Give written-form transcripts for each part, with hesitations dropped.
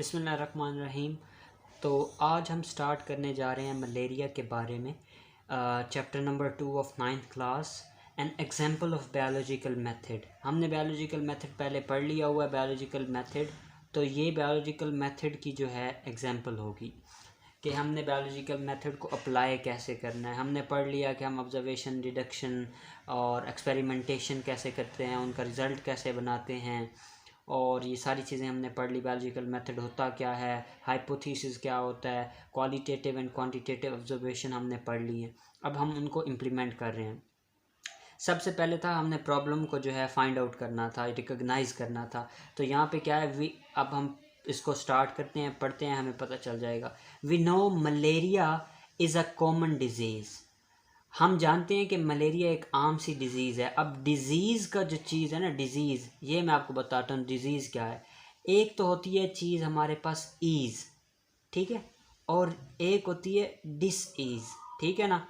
बिस्मिल्लाहिर्रहमानिर्रहीम। तो आज हम स्टार्ट करने जा रहे हैं मलेरिया के बारे में। Chapter number 2 of 9th class, an example of biological method. हमने बायोलॉजिकल मेथड पहले पढ़ लिया हुआ है, बायोलॉजिकल मेथड। तो ये बायोलॉजिकल मेथड की जो है एग्जांपल होगी कि हमने बायोलॉजिकल मेथड को अप्लाई कैसे करना है। हमने पढ़ लिया कि हम ऑब्जर्वेशन, डिडक्शन और एक्सपेरिमेंटेशन कैसे करते हैं, उनका रिज़ल्ट कैसे बनाते हैं, और ये सारी चीज़ें हमने पढ़ ली। बायोलॉजिकल मेथड होता क्या है, हाइपोथेसिस क्या होता है, क्वालिटेटिव एंड क्वांटिटेटिव ऑब्जर्वेशन हमने पढ़ ली है। अब हम उनको इम्प्लीमेंट कर रहे हैं। सबसे पहले था हमने प्रॉब्लम को जो है फाइंड आउट करना था, रिकॉग्नाइज करना था। तो यहाँ पे क्या है, अब हम इसको स्टार्ट करते हैं, पढ़ते हैं, हमें पता चल जाएगा। We know malaria is a common disease. हम जानते हैं कि मलेरिया एक आम सी डिज़ीज़ है। अब डिज़ीज़ का जो चीज़ है ना, डिज़ीज़, ये मैं आपको बताता हूँ डिज़ीज़ क्या है। एक तो होती है चीज़ हमारे पास ईज़, ठीक है, और एक होती है डिस ईज़, ठीक है ना।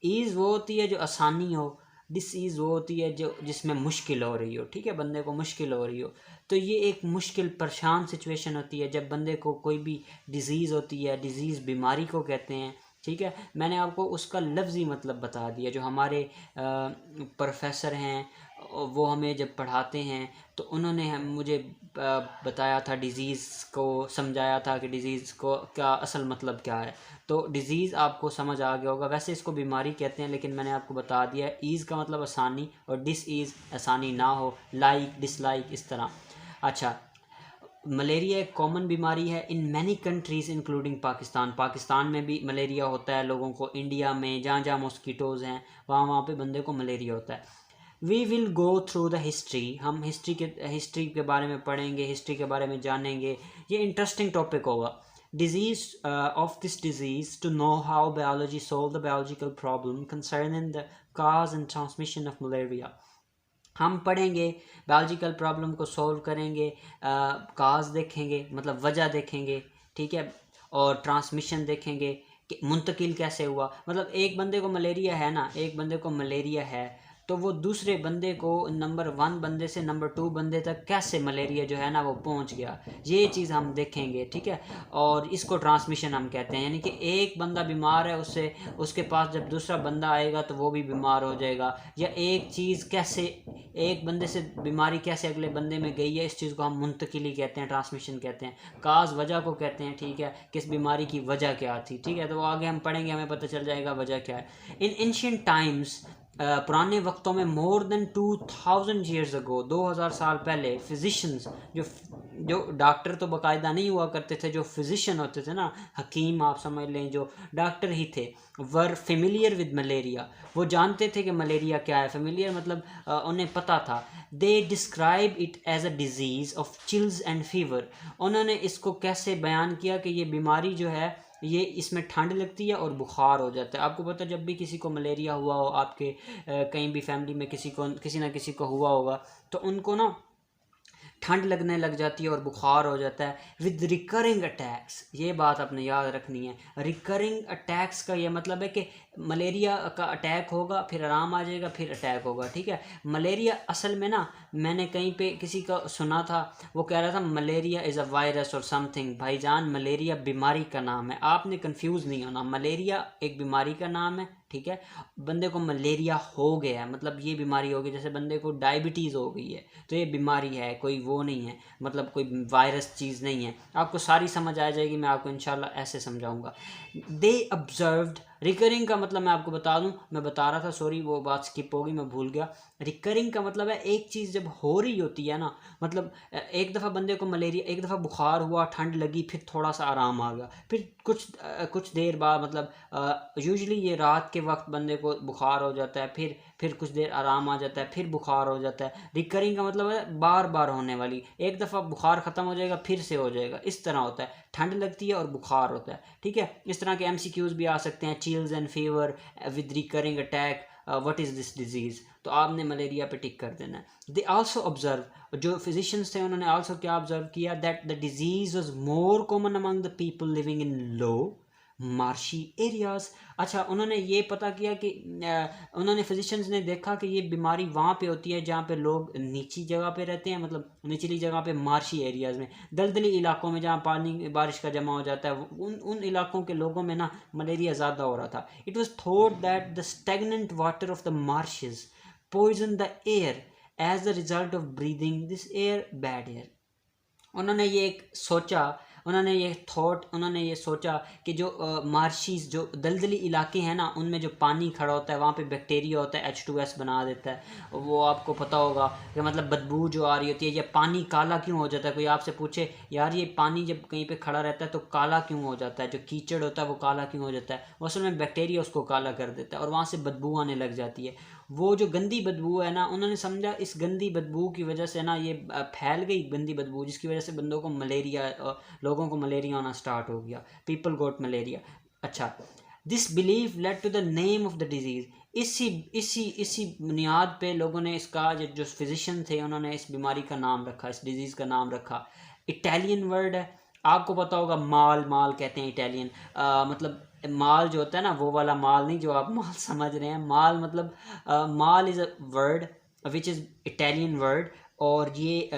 ईज़ वो होती है जो आसानी हो, डिस ईज़ वो होती है जो जिसमें मुश्किल हो रही हो, ठीक है, बंदे को मुश्किल हो रही हो। तो ये एक मुश्किल परेशान सिचुएशन होती है जब बंदे को कोई भी डिज़ीज़ होती है। डिज़ीज़ बीमारी को कहते हैं, ठीक है। मैंने आपको उसका लफ्ज़ी मतलब बता दिया। जो हमारे प्रोफेसर हैं वो हमें जब पढ़ाते हैं तो उन्होंने मुझे बताया था, डिज़ीज़ को समझाया था कि डिज़ीज़ को क्या असल मतलब क्या है। तो डिज़ीज़ आपको समझ आ गया होगा। वैसे इसको बीमारी कहते हैं, लेकिन मैंने आपको बता दिया है ईज़ का मतलब आसानी, और डिस ईज़ आसानी ना हो, लाइक डिसलाइक इस तरह। अच्छा, मलेरिया एक कॉमन बीमारी है in many countries including Pakistan. Pakistan में भी मलेरिया होता है लोगों को। इंडिया में जहाँ जहाँ मॉस्किटोज़ हैं वहाँ पे बंदे को मलेरिया होता है। We will go through the history. हम हिस्ट्री के बारे में पढ़ेंगे, हिस्ट्री के बारे में जानेंगे। ये इंटरेस्टिंग टॉपिक होगा। Disease of this disease to know how biology solve the biological problem concerning the cause and transmission of malaria. हम पढ़ेंगे, बायोलॉजिकल प्रॉब्लम को सॉल्व करेंगे, काज देखेंगे मतलब वजह देखेंगे, ठीक है, और ट्रांसमिशन देखेंगे कि मुंतकिल कैसे हुआ। मतलब एक बंदे को मलेरिया है ना, एक बंदे को मलेरिया है तो वो दूसरे बंदे को नंबर 1 बंदे से नंबर 2 बंदे तक कैसे मलेरिया जो है ना वो पहुंच गया, ये चीज़ हम देखेंगे, ठीक है। और इसको ट्रांसमिशन हम कहते हैं, यानी कि एक बंदा बीमार है, उससे उसके पास जब दूसरा बंदा आएगा तो वो भी बीमार हो जाएगा। या एक चीज़ कैसे, एक बंदे से बीमारी कैसे अगले बंदे में गई है, इस चीज़ को हम मुंतकिली कहते हैं, ट्रांसमिशन कहते हैं। काज वजह को कहते हैं, ठीक है, किस बीमारी की वजह क्या थी, ठीक है। तो आगे हम पढ़ेंगे, हमें पता चल जाएगा वजह क्या है। इन एंशिएंट टाइम्स, पुराने वक्तों में, मोर देन 2000 ईयर्स अगो, 2000 साल पहले, फिजिशंस, जो डॉक्टर तो बाकायदा नहीं हुआ करते थे, जो फिजिशियन होते थे ना, हकीम आप समझ लें, जो डॉक्टर ही थे, वर फेमिलियर विद मलेरिया। वो जानते थे कि मलेरिया क्या है। फेमिलियर मतलब उन्हें पता था। They describe it as a disease of chills and fever. उन्होंने इसको कैसे बयान किया कि ये बीमारी जो है, ये इसमें ठंड लगती है और बुखार हो जाता है। आपको पता है जब भी किसी को मलेरिया हुआ हो, आपके कहीं भी फैमिली में किसी ना किसी को हुआ होगा, तो उनको ना ठंड लगने लग जाती है और बुखार हो जाता है विद रिकरिंग अटैक्स। ये बात आपने याद रखनी है। रिकरिंग अटैक्स का ये मतलब है कि मलेरिया का अटैक होगा, फिर आराम आ जाएगा, फिर अटैक होगा, ठीक है। मलेरिया असल में ना, मैंने कहीं पे किसी का सुना था, वो कह रहा था मलेरिया इज़ अ वायरस और समथिंग। भाईजान, मलेरिया बीमारी का नाम है, आपने कंफ्यूज नहीं होना। मलेरिया एक बीमारी का नाम है, ठीक है। बंदे को मलेरिया हो गया है मतलब ये बीमारी हो गई। जैसे बंदे को डायबिटीज़ हो गई है तो ये बीमारी है, कोई वो नहीं है, मतलब कोई वायरस चीज़ नहीं है। आपको सारी समझ आ जाएगी, मैं आपको इंशाल्लाह ऐसे समझाऊंगा। दे ऑब्जर्व्ड, रिकरिंग का मतलब मैं आपको बता दूं, मैं बता रहा था, सॉरी वो बात स्किप हो गई, मैं भूल गया। रिकरिंग का मतलब है एक चीज़ जब हो रही होती है ना, मतलब एक दफ़ा बंदे को मलेरिया, एक दफ़ा बुखार हुआ, ठंड लगी, फिर थोड़ा सा आराम आ गया, फिर कुछ देर बाद, मतलब यूजुअली ये रात के वक्त बंदे को बुखार हो जाता है, फिर कुछ देर आराम आ जाता है, फिर बुखार हो जाता है। रिकरिंग का मतलब है बार बार होने वाली। एक दफ़ा बुखार ख़त्म हो जाएगा, फिर से हो जाएगा, इस तरह होता है। ठंड लगती है और बुखार होता है, ठीक है। इस तरह के MCQs भी आ सकते हैं। Chills and fever with recurring attack, what is this disease. तो आपने मलेरिया पे टिक कर देना है। दे आल्सो ऑब्जर्व, जो फिजिशियंस थे उन्होंने आल्सो क्या ऑब्जर्व किया, that the disease was more common among the people living in low, marshy areas. अच्छा, उन्होंने ये पता किया कि उन्होंने फिजिशियंस ने देखा कि ये बीमारी वहाँ पे होती है जहाँ पे लोग नीची जगह पे रहते हैं, मतलब निचली जगह पे, मार्शी एरियाज़ में, दलदली इलाकों में जहाँ पानी बारिश का जमा हो जाता है, उन उन इलाकों के लोगों में ना मलेरिया ज़्यादा हो रहा था। It was thought that the stagnant water of the marshes poison the air as the result of breathing this air, bad air. उन्होंने ये एक सोचा, उन्होंने ये सोचा कि जो मार्शीज, जो दलदली इलाके हैं ना, उनमें जो पानी खड़ा होता है वहाँ पे बैक्टीरिया होता है, H2S बना देता है। वो आपको पता होगा कि मतलब बदबू जो आ रही होती है, या पानी काला क्यों हो जाता है। कोई आपसे पूछे यार ये पानी जब कहीं पे खड़ा रहता है तो काला क्यों हो जाता है, जो कीचड़ होता है वो काला क्यों हो जाता है, वो असल में बैक्टीरिया उसको काला कर देता है और वहाँ से बदबू आने लग जाती है। वो जो गंदी बदबू है ना, उन्होंने समझा इस गंदी बदबू की वजह से ना ये फैल गई गंदी बदबू, जिसकी वजह से बंदों को मलेरिया, लोगों को मलेरिया होना स्टार्ट हो गया। People got malaria. अच्छा, this belief led to the name of the disease. इसी बुनियाद पे लोगों ने इसका, जो फिजिशियन थे उन्होंने इस बीमारी का नाम रखा, इस डिजीज़ का नाम रखा। इटालियन वर्ड है, आपको पता होगा, माल, माल कहते हैं इटालियन, मतलब माल जो होता है ना, वो वाला माल नहीं जो आप माल समझ रहे हैं। माल मतलब माल is a word which is Italian word, और ये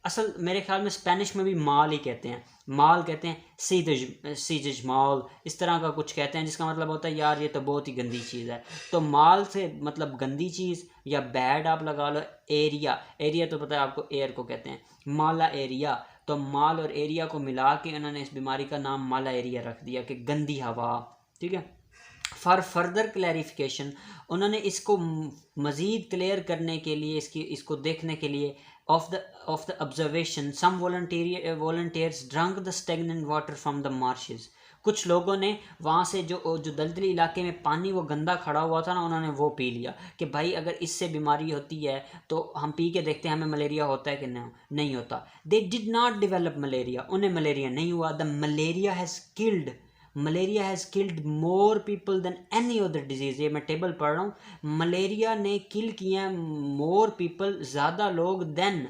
असल मेरे ख्याल में स्पेनिश में भी माल ही कहते हैं, माल कहते हैं, सीजज माल, इस तरह का कुछ कहते हैं, जिसका मतलब होता है यार ये तो बहुत ही गंदी चीज़ है। तो माल से मतलब गंदी चीज़, या बैड आप लगा लो। एरिया, एरिया तो पता है आपको, एयर को कहते हैं, माला एरिया। तो माल और एरिया को मिला के उन्होंने इस बीमारी का नाम माला एरिया रख दिया कि गंदी हवा। ठीक है। फॉर फर्दर क्लैरिफिकेशन, उन्होंने इसको मज़ीद क्लियर करने के लिए, इसको देखने के लिए, of the observation some volunteers drunk the stagnant water from the marches. कुछ लोगों ने वहाँ से जो दलदली इलाके में पानी वो गंदा खड़ा हुआ था ना, उन्होंने वो पी लिया कि भाई अगर इससे बीमारी होती है तो हम पी के देखते हैं हमें मलेरिया होता है कि नहीं होता। They did not develop malaria, उन्हें मलेरिया नहीं हुआ। The malaria has killed more people than any other disease. ये मैं टेबल पढ़ रहा हूँ, मलेरिया ने किल किया मोर पीपल, ज़्यादा लोग, देन,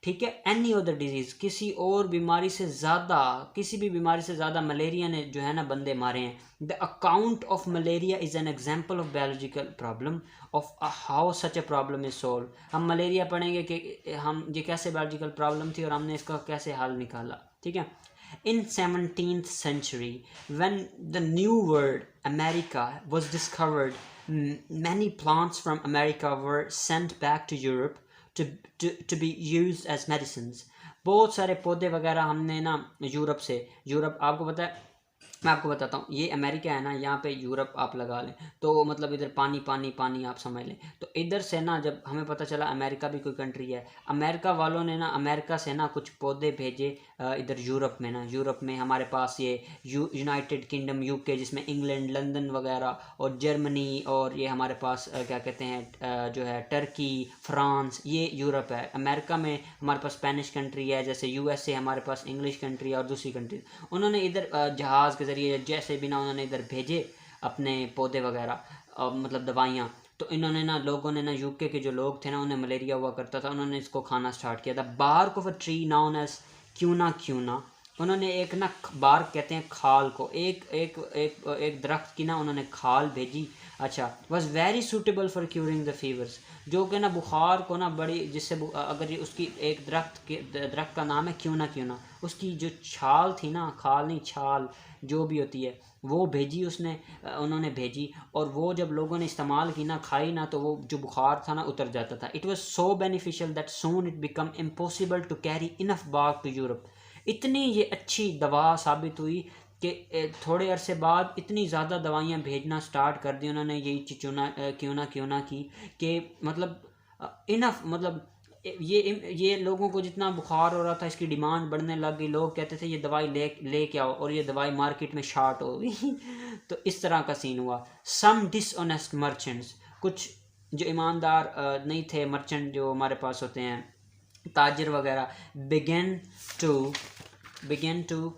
ठीक है, एनी अदर डिजीज़, किसी और बीमारी से ज़्यादा, किसी भी बीमारी से ज़्यादा मलेरिया ने जो है ना बंदे मारे हैं। The account of malaria is an example of biological problem of how such a problem is solve. हम मलेरिया पढ़ेंगे कि हम ये कैसे बायोलॉजिकल प्रॉब्लम थी और हमने इसका कैसे हल निकाला। ठीक है। In 17th century, when the new world America was discovered, many plants from America were sent back to Europe to be used as medicines. बहुत सारे पौधे वगैरह हमने ना यूरोप आपको पता है, मैं आपको बताता हूँ, ये अमेरिका है ना, यहाँ पे यूरोप आप लगा लें तो मतलब इधर पानी पानी पानी आप समझ लें। तो इधर से ना जब हमें पता चला अमेरिका भी कोई कंट्री है, अमेरिका वालों ने ना अमेरिका से ना कुछ पौधे भेजे इधर यूरोप में ना। यूरोप में हमारे पास ये यूनाइटेड किंगडम, यूके, जिसमें इंग्लैंड, लंदन वगैरह, और जर्मनी, और ये हमारे पास क्या कहते हैं जो है टर्की, फ्रांस, ये यूरोप है। अमेरिका में हमारे पास स्पेनिश कंट्री है, जैसे USA हमारे पास इंग्लिश कंट्री है, और दूसरी कंट्री। उन्होंने इधर जहाज़ के ज़रिए जैसे भी ना उन्होंने इधर भेजे अपने पौधे वगैरह, मतलब दवाइयाँ। तो इन्होंने ना, लोगों ने ना, यूके के जो लोग थे ना, उन्हें मलेरिया हुआ करता था, उन्होंने इसको खाना स्टार्ट किया था। Bark of a tree known as quina, उन्होंने एक ना, बार्क कहते हैं खाल को, एक दरख्त की ना उन्होंने खाल भेजी। अच्छा, was very suitable for curing the fevers, जो कि ना बुखार को ना बड़ी, जिससे अगर ये उसकी एक दरख्त का नाम है क्यूना, उसकी जो छाल थी ना, खाल नहीं छाल जो भी होती है, वो भेजी उन्होंने भेजी, और वो जब लोगों ने इस्तेमाल की ना, खाई ना, तो वो जो बुखार था ना उतर जाता था। It was so beneficial that soon it become impossible to carry enough bark to Europe. इतनी ये अच्छी दवा साबित हुई कि थोड़े अरसे बाद इतनी ज़्यादा दवाइयाँ भेजना स्टार्ट कर दी उन्होंने, यही क्यों ना की कि मतलब इनफ, मतलब ये लोगों को जितना बुखार हो रहा था इसकी डिमांड बढ़ने लग गई। लोग कहते थे ये दवाई ले के आओ, और ये दवाई मार्केट में शार्ट हो गई। तो इस तरह का सीन हुआ। सम डिसऑनेस्ट मर्चेंट्स, कुछ जो ईमानदार नहीं थे, मर्चेंट जो हमारे पास होते हैं, ताजर वगैरह, began to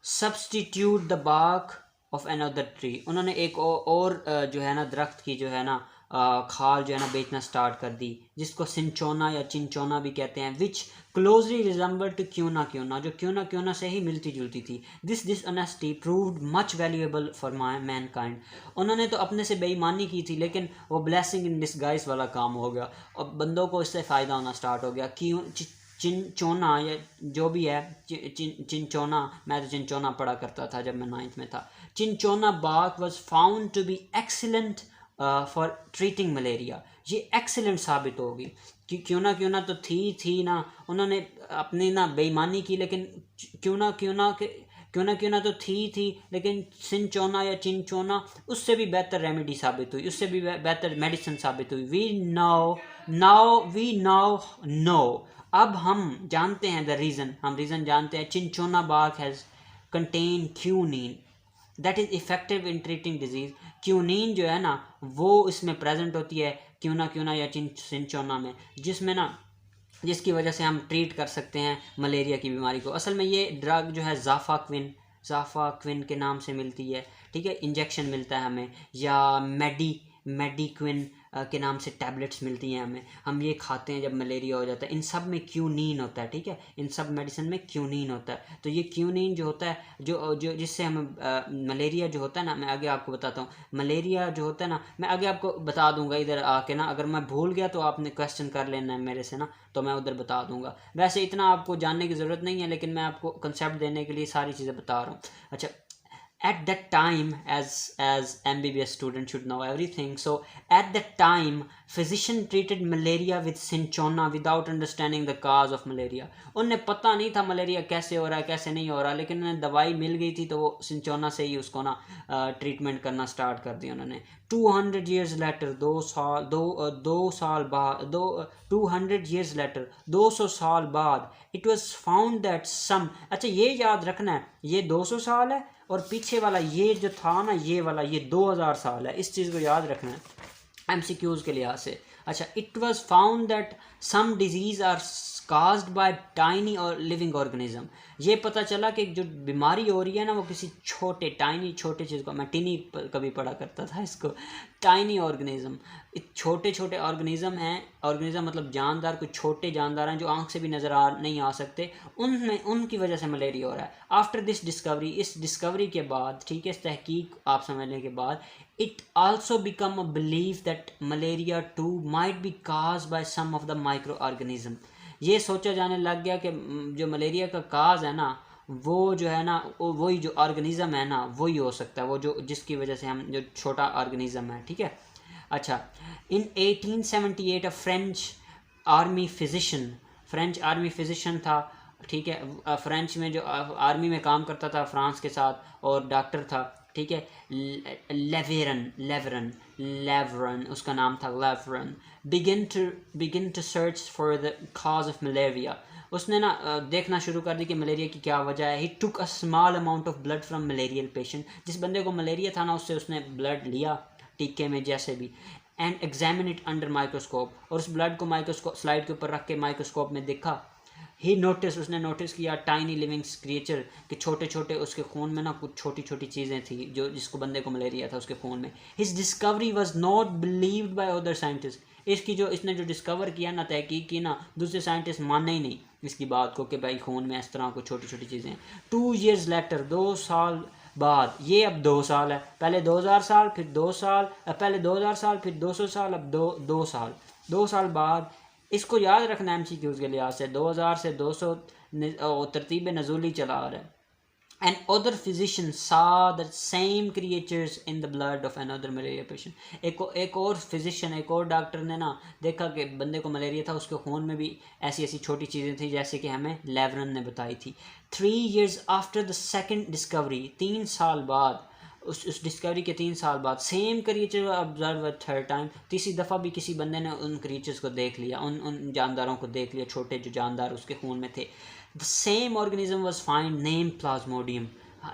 substitute the bark of another tree. उन्होंने एक और जो है ना दरख्त की जो है ना खाल जो है ना बेचना स्टार्ट कर दी, जिसको सिंचोना या चिंचोना भी कहते हैं, विच क्लोजली रिजेंबल टू क्यूना जो क्यूना से ही मिलती जुलती थी। This dishonesty proved much valuable for Mankind. उन्होंने तो अपने से बेईमानी की थी, लेकिन वो ब्लेसिंग इन डिस्गाइज वाला काम हो गया और बंदों को इससे फ़ायदा होना स्टार्ट हो गया। क्यों चिंचोना या जो भी है चिंचोना, मैं तो चिंचोना पढ़ा करता था जब मैं 9th में था। Cinchona bark was found to be excellent for treating malaria. ये एक्सीलेंट साबित होगी कि क्यों ना तो थी ना, उन्होंने अपनी ना बेईमानी की, लेकिन क्यों ना तो थी, लेकिन सिंचोना या चिंचोना उससे भी बेहतर रेमेडी साबित हुई, उससे भी बेहतर मेडिसिन साबित हुई। वी नो अब हम जानते हैं हम रीज़न जानते हैं। Cinchona bark has contain quinine that is effective in treating disease. Quinine जो है ना वो इसमें प्रेजेंट होती है क्यों ना या चिंचोना में, जिसकी वजह से हम ट्रीट कर सकते हैं मलेरिया की बीमारी को। असल में ये ड्रग जो है ज़ाफ़ाक्विन के नाम से मिलती है, ठीक है। इंजेक्शन मिलता है हमें, या मेडिक्विन के नाम से टैबलेट्स मिलती हैं हमें, हम ये खाते हैं जब मलेरिया हो जाता है। इन सब में क्यूनीन होता है, ठीक है, इन सब मेडिसिन में क्यूनीन होता है। तो ये क्यूनीन जो होता है जो जिससे हमें मलेरिया जो होता है ना, मैं आगे आपको बताता हूँ। मलेरिया जो होता है ना, मैं आगे आपको बता दूंगा इधर आके ना, अगर मैं भूल गया तो आपने क्वेश्चन कर लेना है मेरे से ना, तो मैं उधर बता दूंगा। वैसे इतना आपको जानने की ज़रूरत नहीं है, लेकिन मैं आपको कंसेप्ट देने के लिए सारी चीज़ें बता रहा हूँ। अच्छा, at that time, as MBBS student should know everything, so at that time physician treated malaria with cinchona without understanding the cause of malaria. उन्हें पता नहीं था मलेरिया कैसे हो रहा है कैसे नहीं हो रहा, लेकिन उन्हें दवाई मिल गई थी तो वो सिंचोना से ही उसको ना ट्रीटमेंट करना स्टार्ट कर दिया उन्होंने। 200 years later 200 years later 200 साल बाद it was found that some, अच्छा ये याद रखना है, ये 200 साल है और पीछे वाला ये जो था ना ये वाला ये 2000 साल है, इस चीज़ को याद रखना है MCQs के लिहाज से। अच्छा, it was found that some disease are caused by tiny और लिविंग ऑर्गेनिज्म। ये पता चला कि जो बीमारी हो रही है ना वो किसी छोटे चीज़ को, मैं टिनी कभी पढ़ा करता था इसको, टाइनी ऑर्गेनिज्म, छोटे ऑर्गेनिज्म हैं। ऑर्गेनिज्म मतलब जानदार, कुछ छोटे जानदार हैं जो आंख से भी नज़र नहीं आ सकते, उनमें उनकी वजह से मलेरिया हो रहा है। आफ्टर दिस डिस्कवरी, इस डिस्कवरी के बाद, ठीक है, इस तहकीक आप समझने के बाद, it also become a belief that malaria too might be caused by some of the microorganism। ये सोचा जाने लग गया कि जो मलेरिया का काज है ना वो जो है ना वही जो ऑर्गेनिज्म है ना वही हो सकता है, वो जो जिसकी वजह से हम जो छोटा ऑर्गेनिज्म है, ठीक है। अच्छा, इन 1878 अ फ्रेंच आर्मी फिजिशियन था, ठीक है, फ्रेंच में जो आर्मी में काम करता था फ्रांस के साथ और डॉक्टर था, ठीक है, लेवरन उसका नाम था, Laveran begin to search for the cause of malaria. उसने ना देखना शुरू कर दी कि मलेरिया की क्या वजह है। He took a small amount of blood from malarial patient, जिस बंदे को मलेरिया था ना उससे उसने ब्लड लिया टीके में जैसे भी, and examine it under microscope, और उस ब्लड को माइक्रोस्कोप स्लाइड के ऊपर रख के माइक्रोस्कोप में देखा। उसने नोटिस किया टाइनी लिविंग क्रिएचर कि छोटे उसके खून में ना कुछ छोटी चीज़ें थी जो जिसको बंदे को मलेरिया था उसके खून में। His discovery was not believed by other scientist. इसने जो डिस्कवर किया ना, तहकीक की ना, दूसरे साइंटिस्ट माने ही नहीं इसकी बात को कि भाई खून में इस तरह कुछ छोटी चीज़ें। 2 years later 2 साल बाद, ये अब 2 साल है, पहले 2000 साल फिर 2 साल, पहले 2000 साल फिर 200 साल, अब 2 साल, 2 साल बाद। इसको याद रखना MCQs के लिहाज से, 2000 से 200 तरतीब नज़ूली चला आ रहा है। एंड अदर फिजिशियन सा the same creatures in the blood of another malaria patient. एक और फिजिशियन, एक और डॉक्टर ने ना देखा कि बंदे को मलेरिया था, उसके खून में भी ऐसी छोटी चीज़ें थी जैसे कि हमें लेवरन ने बताई थी। 3 years after the second discovery, 3 साल बाद, उस डिस्कवरी के 3 साल बाद, same creature observe third time, तीसरी दफ़ा भी किसी बंदे ने उन क्रिएचर्स को देख लिया, उन जानदारों को देख लिया, छोटे जो जानदार उसके खून में थे। The same organism was find name Plasmodium.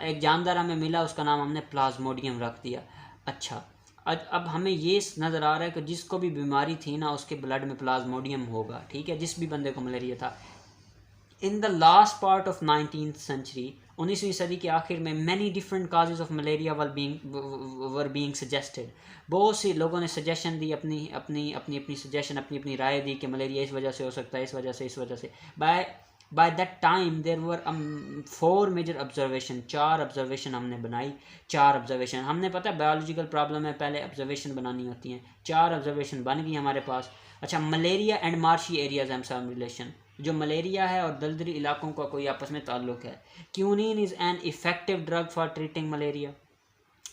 एक जानदार हमें मिला, उसका नाम हमने प्लाज्मोडियम रख दिया। अच्छा, अब हमें ये नज़र आ रहा है कि जिसको भी बीमारी थी ना उसके ब्लड में प्लाज्मोडियम होगा, ठीक है, जिस भी बंदे को मलेरिया था। In the last part of 19th century, 19वीं सदी के आखिर में many different causes of malaria were being suggested. बहुत सी लोगों ने सजेशन दी, अपनी अपनी अपनी अपनी सजेशन, अपनी अपनी राय दी कि मलेरिया इस वजह से हो सकता है, इस वजह से, इस वजह से। By that time there were 4 major observation, 4 observation हमने बनाई। 4 ऑब्जर्वेशन हमने, पता है बायोलॉजिकल प्रॉब्लम है, पहले ऑब्जर्वेशन बनानी होती हैं। 4 ऑब्जर्वेशन बन गई हमारे पास। अच्छा, malaria and marshy areas and some relation, जो मलेरिया है और दलदली इलाकों का कोई आपस में ताल्लुक है। Quinine is an effective drug for treating malaria.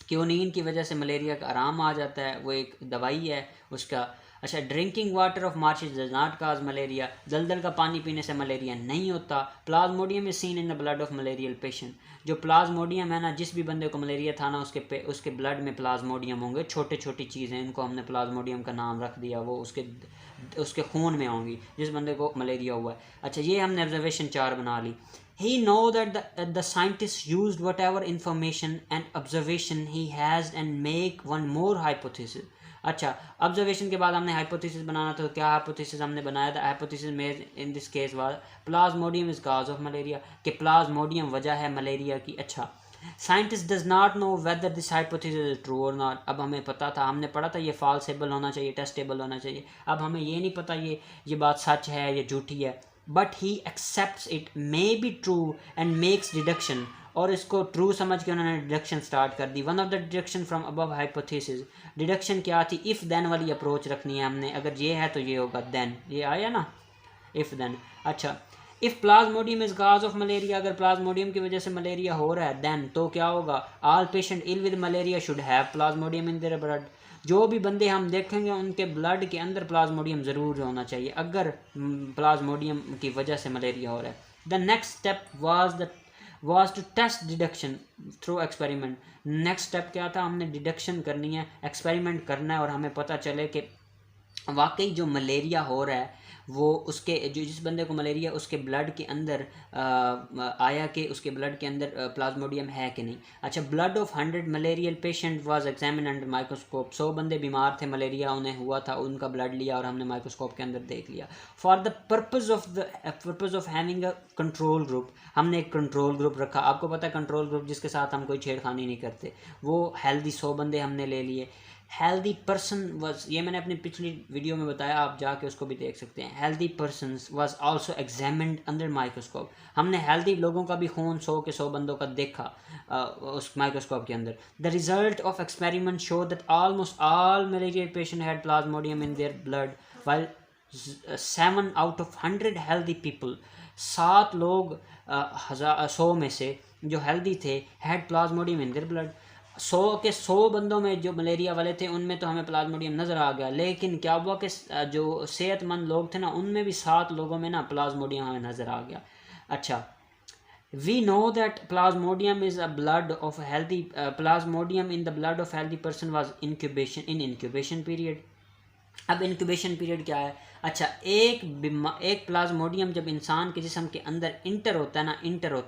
Quinine की वजह से मलेरिया का आराम आ जाता है, वो एक दवाई है उसका। अच्छा, drinking water of marches does not cause malaria, दलदल का पानी पीने से मलेरिया नहीं होता। Plasmodium is seen in the blood of malarial patient, जो प्लाज्मोडियम है ना, जिस भी बंदे को मलेरिया था ना, उसके ब्लड में प्लाज्मोडियम होंगे। छोटे छोटी चीज़ें, इनको हमने प्लाज्मोडियम का नाम रख दिया, वो उसके खून में होंगी जिस बंदे को मलेरिया हुआ है। अच्छा, ये हमने ऑब्जर्वेशन 4 बना ली। He know that the scientist used whatever information and observation he has and make one more hypothesis. अच्छा, ऑब्जर्वेशन के बाद हमने हाइपोथेसिस बनाना था। तो क्या हाइपोथेसिस हमने बनाया था? हाइपोथेसिस में in this case was Plasmodium is cause of malaria, कि प्लाज्मोडियम वजह है मलेरिया की। अच्छा, scientist does not know whether this hypothesis is true और नॉट। अब हमें पता था, हमने पढ़ा था ये फॉल्सेबल होना चाहिए, टेस्टेबल होना चाहिए। अब हमें ये नहीं पता ये बात सच है या झूठी है। But he accepts it may be true and makes deduction, और इसको ट्रू समझ के उन्होंने डिडक्शन स्टार्ट कर दी। One of the deduction from above hypothesis, deduction क्या थी? इफ़ देन वाली अप्रोच रखनी है हमने, अगर ये है तो ये होगा, देन ये आया ना, इफ़ देन। अच्छा, if Plasmodium is cause of malaria, अगर प्लाज्मोडियम की वजह से मलेरिया हो रहा है, देन तो क्या होगा? All patient ill with malaria should have plasmodium in their blood, जो भी बंदे हम देखेंगे उनके ब्लड के अंदर प्लाज्मोडियम ज़रूर होना चाहिए अगर प्लाज्मोडियम की वजह से मलेरिया हो रहा है। The next step was to test deduction through experiment. Next step क्या था? हमने डिडक्शन करनी है, एक्सपेरिमेंट करना है, और हमें पता चले कि वाकई जो मलेरिया हो रहा है वो उसके, जो जिस बंदे को मलेरिया, उसके ब्लड के अंदर आया कि उसके ब्लड के अंदर प्लाज्मोडियम है कि नहीं। अच्छा, blood of 100 malarial patient was examined under microscope. 100 बंदे बीमार थे, मलेरिया उन्हें हुआ था, उनका ब्लड लिया और हमने माइक्रोस्कोप के अंदर देख लिया। For the purpose of having a control group, हमने एक कंट्रोल ग्रुप रखा। आपको पता है कंट्रोल ग्रुप जिसके साथ हम कोई छेड़खानी नहीं करते, वो हेल्दी 100 बंदे हमने ले लिए। हेल्दी पर्सन वाज, ये मैंने अपनी पिछली वीडियो में बताया, आप जाके उसको भी देख सकते हैं। Healthy person was also examined under microscope, हमने हेल्दी लोगों का भी खून 100 के 100 बंदों का देखा उस माइक्रोस्कोप के अंदर। The result of experiment show that almost all malaria patient had Plasmodium in their blood, while 7 out of 100 healthy people, 7 लोग 100 में से जो हेल्दी थे, had Plasmodium in their blood. 100 के 100 बंदों में जो मलेरिया वाले थे उनमें तो हमें प्लाज्मोडियम नज़र आ गया, लेकिन क्या हुआ कि जो सेहतमंद लोग थे ना, उनमें भी 7 लोगों में ना प्लाज्मोडियम हमें नज़र आ गया। अच्छा, we know that plasmodium is a blood of healthy plasmodium in the blood of healthy person was incubation period। अब इंक्यूबेशन पीरियड क्या है? अच्छा, एक प्लाज्मोडियम जब इंसान के जिस्म के अंदर इंटर होता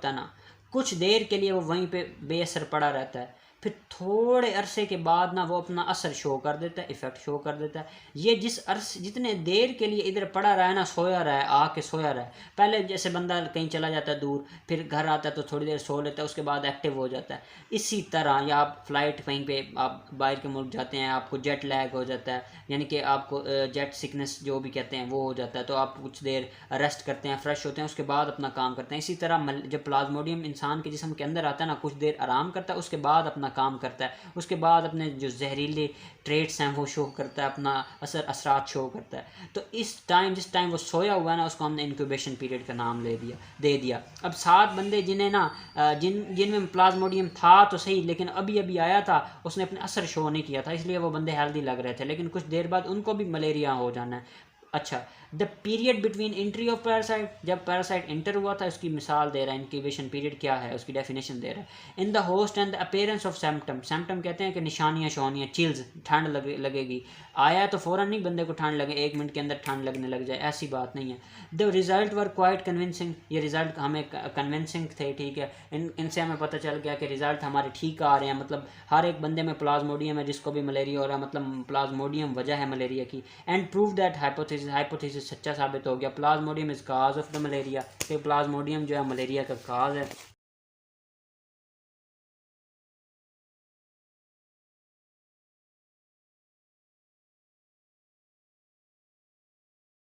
है ना, कुछ देर के लिए वो वहीं पे बेअसर पड़ा रहता है, फिर थोड़े अरसे के बाद ना वो अपना असर शो कर देता है, इफ़ेक्ट शो कर देता है। ये जितने देर के लिए इधर पड़ा रहा है ना, सोया रहा है, आके सोया रहा है। पहले जैसे बंदा कहीं चला जाता है दूर, फिर घर आता है तो थोड़ी देर सो लेता है, उसके बाद एक्टिव हो जाता है। इसी तरह, या आप फ्लाइट कहीं पे आप बाहर के मुल्क जाते हैं, आपको जेट लैग हो जाता है, यानी कि आपको जेट सिकनेस जो भी कहते हैं वो हो जाता है, तो आप कुछ देर रेस्ट करते हैं, फ्रेश होते हैं, उसके बाद अपना काम करते हैं। इसी तरह जब प्लाज्मोडियम इंसान के जिस्म के अंदर आता है ना, कुछ देर आराम करता है, उसके बाद अपना काम करता है, उसके बाद अपने जो जहरीले ट्रेट्स हैं वो शो करता है, अपना असरात शो करता है। तो जिस टाइम वो सोया हुआ है ना, उसको हमने इंक्यूबेशन पीरियड का नाम दे दिया। अब 7 बंदे जिन्हें ना जिनमें प्लाज्मोडियम था तो सही, लेकिन अभी अभी आया था, उसने अपने असर शो नहीं किया था, इसलिए वो बंदे हेल्दी लग रहे थे, लेकिन कुछ देर बाद उनको भी मलेरिया हो जाना है। अच्छा, the period between entry of parasite, जब पैरासाइट इंटर हुआ था उसकी मिसाल दे रहा है, इंक्यूबेशन पीरियड क्या है उसकी डेफिनेशन दे रहा है। In the host and the appearance of symptom कहते हैं कि निशानियाँ शोनियाँ, चिल्स, ठंड लगेगी। आया तो फ़ौरन नहीं बंदे को ठंड लगे, 1 मिनट के अंदर ठंड लगने लग जाए, ऐसी बात नहीं है। The result were quite convincing, ये रिज़ल्ट हमें कन्विंसिंग थे, ठीक है। इनसे हमें पता चल गया कि रिज़ल्ट हमारे ठीक आ रहे हैं, मतलब हर एक बंदे में प्लाज्मोडियम है, जिसको भी मलेरिया हो रहा है, मतलब प्लाज्मोडियम वजह है मलेरिया की। एंड प्रूव दैट हाइपोथेसिस सच्चा साबित हो गया। Plasmodium is cause of the malaria, कि प्लाज्मोडियम जो है मलेरिया का काज है।